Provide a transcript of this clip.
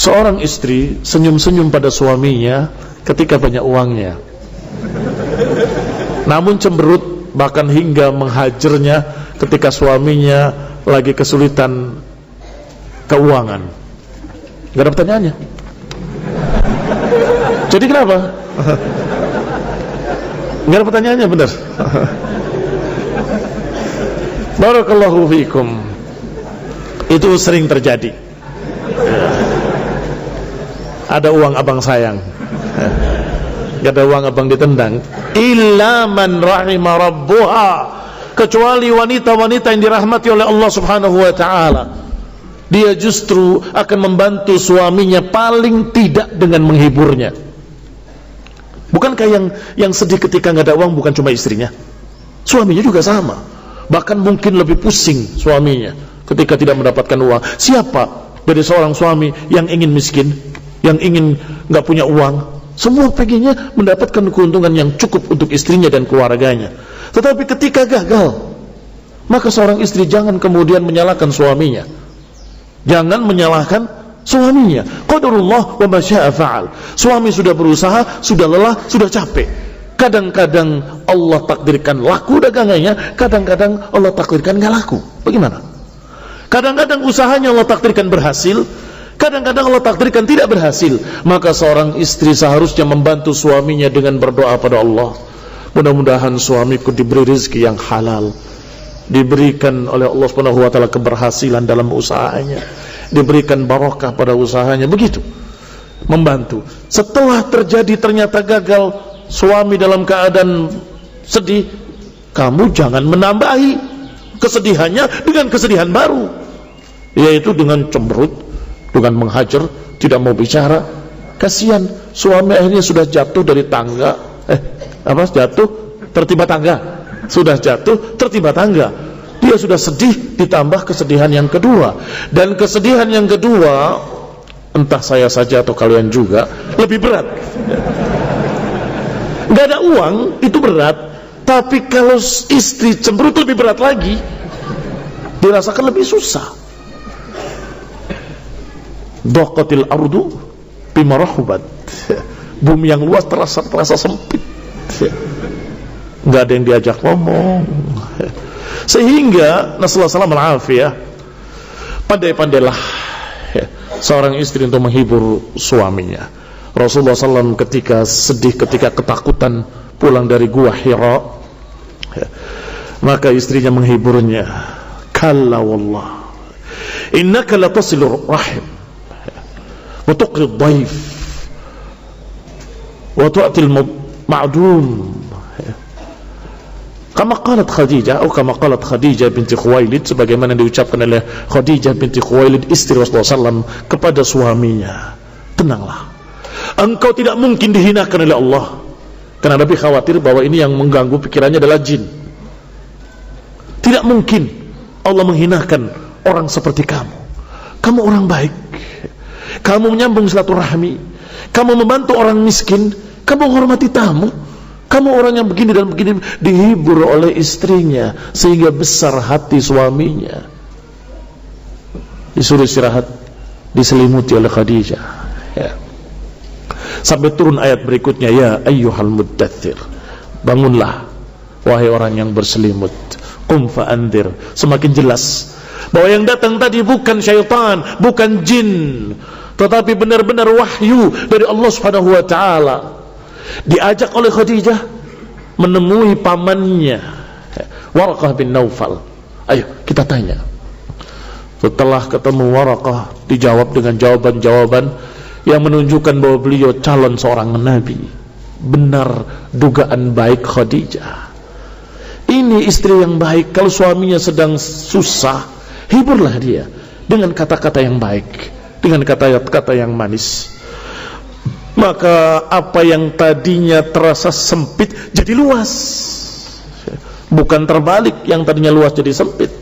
Seorang istri senyum-senyum pada suaminya ketika banyak uangnya, namun cemberut bahkan hingga menghajarnya ketika suaminya lagi kesulitan keuangan. Gak ada pertanyaannya. Jadi kenapa? Gak ada pertanyaannya, benar. Barakallahu fiikum. Itu sering terjadi. Ada uang abang sayang, gak ada uang abang ditendang. Illa man rahima rabbuha, kecuali wanita-wanita yang dirahmati oleh Allah subhanahu wa ta'ala. Dia justru akan membantu suaminya, paling tidak dengan menghiburnya. Bukankah yang sedih ketika gak ada uang bukan cuma istrinya, suaminya juga sama. Bahkan mungkin lebih pusing suaminya ketika tidak mendapatkan uang. Siapa dari seorang suami yang ingin miskin, yang ingin gak punya uang? Semua pengennya mendapatkan keuntungan yang cukup untuk istrinya dan keluarganya. Tetapi ketika gagal, maka seorang istri jangan kemudian menyalahkan suaminya. Jangan menyalahkan suaminya. Qadarullah wa ma syaa fa'al. Suami sudah berusaha, sudah lelah, sudah capek. Kadang-kadang Allah takdirkan laku dagangannya, kadang-kadang Allah takdirkan gak laku. Bagaimana? Kadang-kadang usahanya Allah takdirkan berhasil, kadang-kadang Allah takdirkan tidak berhasil. Maka seorang istri seharusnya membantu suaminya dengan berdoa pada Allah. Mudah-mudahan suamiku diberi rezeki yang halal, diberikan oleh Allah Subhanahu wa taala keberhasilan dalam usahanya, diberikan barokah pada usahanya. Begitu membantu. Setelah terjadi ternyata gagal, suami dalam keadaan sedih, kamu jangan menambahi kesedihannya dengan kesedihan baru, yaitu dengan cemberut, dengan menghajar, tidak mau bicara. Kasihan suami akhirnya sudah jatuh dari tangga, jatuh tertimpa tangga, sudah jatuh tertimpa tangga. Dia sudah sedih ditambah kesedihan yang kedua, dan kesedihan yang kedua, entah saya saja atau kalian juga, lebih berat. Gak ada uang itu berat, tapi kalau istri cemberut lebih berat lagi, dirasakan lebih susah. Dhaqatil ardu bima rahubat. Bumi yang luas terasa sempit. Gak ada yang diajak ngomong. Sehingga nasallahu alaihi wasallam, pandai-pandailah seorang istri untuk menghibur suaminya. Rasulullah SAW ketika sedih, ketika ketakutan pulang dari gua Hira, maka istrinya menghiburnya. Kalla wallah, innaka latasilur rahim wa tuqrid dhaif wa tu'til ma'dum. Kama qalat Khadijah, atau kama qalat Khadijah binti Khuwailid, sebagaimana diucapkan oleh Khadijah binti Khuwailid, istri Rasulullah SAW kepada suaminya, tenanglah, engkau tidak mungkin dihinakan oleh Allah. Karena Nabi khawatir bahwa ini yang mengganggu pikirannya adalah jin. Tidak mungkin Allah menghinakan orang seperti kamu. Kamu orang baik, kamu menyambung silaturahmi, kamu membantu orang miskin, kamu menghormati tamu, kamu orang yang begini dan begini. Dihibur oleh istrinya sehingga besar hati suaminya. Disuruh istirahat, diselimuti oleh Khadijah, ya. Sampai turun ayat berikutnya, ya ayyuhal muddathir, bangunlah wahai orang yang berselimut, qum fa'andir. Semakin jelas bahwa yang datang tadi bukan syaitan, bukan jin, tetapi benar-benar wahyu dari Allah Subhanahu wa ta'ala. Diajak oleh Khadijah menemui pamannya Waraqah bin Naufal. Ayo kita tanya. Setelah ketemu Waraqah, dijawab dengan jawaban-jawaban yang menunjukkan bahwa beliau calon seorang nabi. Benar dugaan baik Khadijah. Ini istri yang baik. Kalau suaminya sedang susah, hiburlah dia dengan kata-kata yang baik, dengan kata-kata yang manis. Maka apa yang tadinya terasa sempit jadi luas. Bukan terbalik, yang tadinya luas jadi sempit.